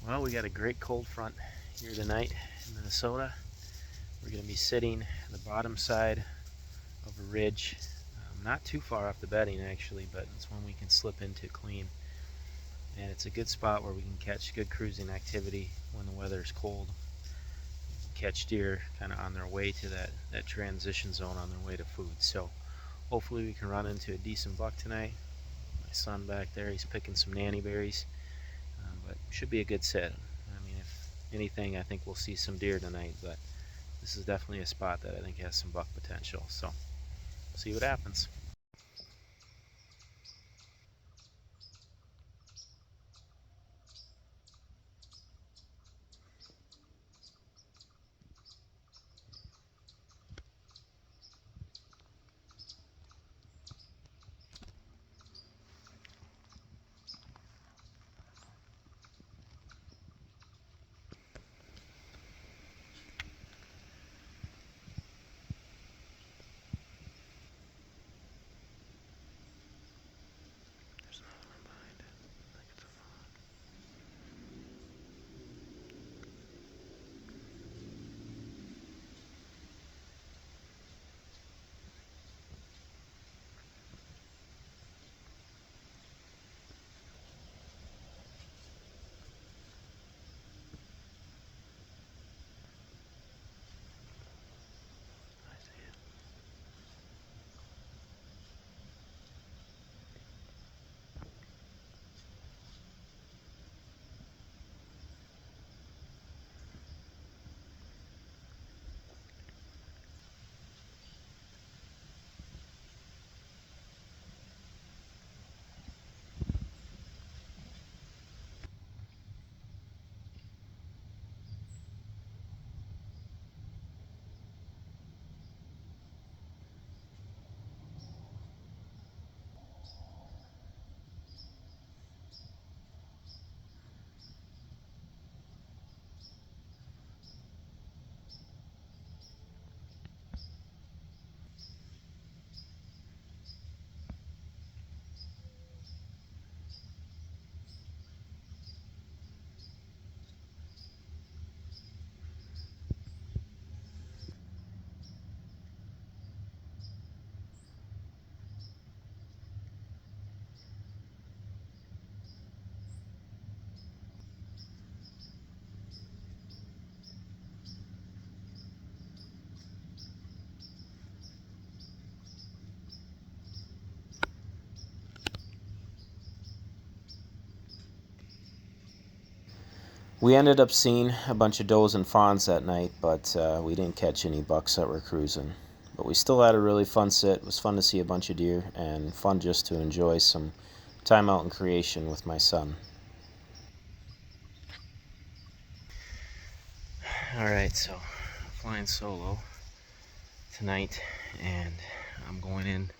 Well, we got a great cold front here tonight in Minnesota. We're going to be sitting on the bottom side of a ridge, not too far off the bedding actually, but it's one we can slip into clean. And it's a good spot where we can catch good cruising activity when the weather's cold. Catch deer kind of on their way to that transition zone on their way to food. So hopefully we can run into a decent buck tonight. My son back there, he's picking some nanny berries, but should be a good set. I mean, if anything, I think we'll see some deer tonight, but this is definitely a spot that I think has some buck potential. So we'll see what happens. There's another one behind it. I think it's a fawn. I see it. We ended up seeing a bunch of does and fawns that night, but we didn't catch any bucks that were cruising. But we still had a really fun sit. It was fun to see a bunch of deer and fun just to enjoy some time out in creation with my son. Alright, so flying solo tonight, and I'm going in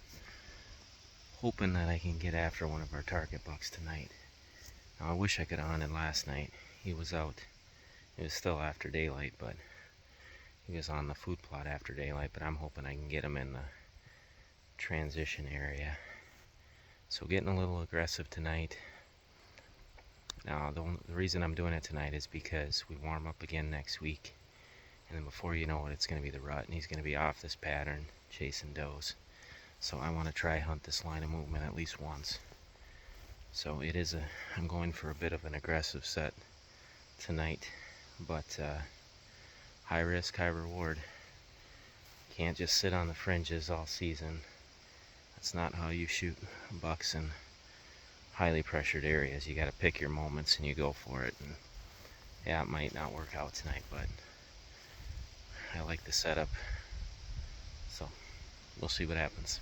hoping that I can get after one of our target bucks tonight. Now, I wish I could have hunted last night. He was out. It was still after daylight, but he was on the food plot after daylight, but I'm hoping I can get him in the transition area. So getting a little aggressive tonight. Now the reason I'm doing it tonight is because we warm up again next week, and then before you know it, it's going to be the rut, and he's going to be off this pattern chasing does. So I want to try hunt this line of movement at least once. So I'm going for a bit of an aggressive set tonight, but high risk, high reward. Can't just sit on the fringes all season. That's not how you shoot bucks in highly pressured areas. You got to pick your moments and you go for it. And yeah, it might not work out tonight, but I like the setup. So we'll see what happens.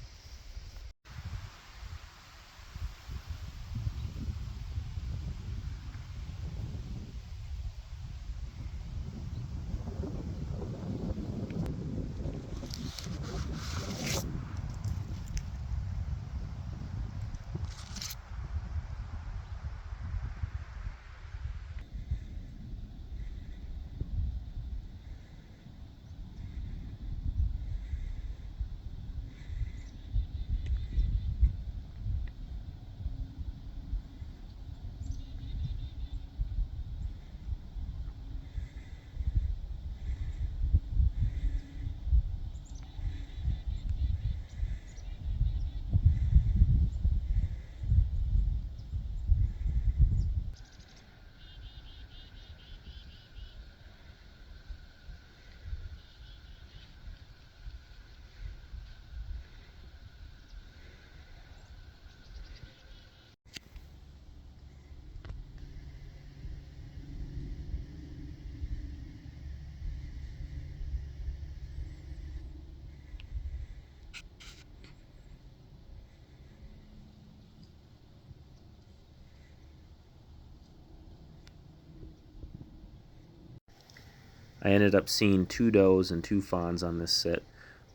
I ended up seeing 2 does and 2 fawns on this sit,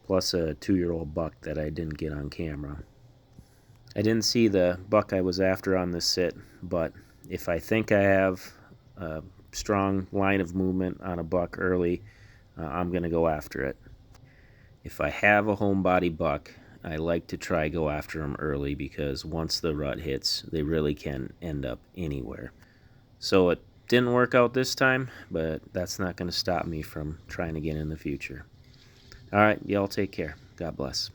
plus a 2-year-old buck that I didn't get on camera. I didn't see the buck I was after on this sit, but if I think I have a strong line of movement on a buck early, I'm going to go after it. If I have a home body buck, I like to try go after them early because once the rut hits, they really can end up anywhere. So it didn't work out this time, but that's not going to stop me from trying again in the future. All right, y'all take care. God bless.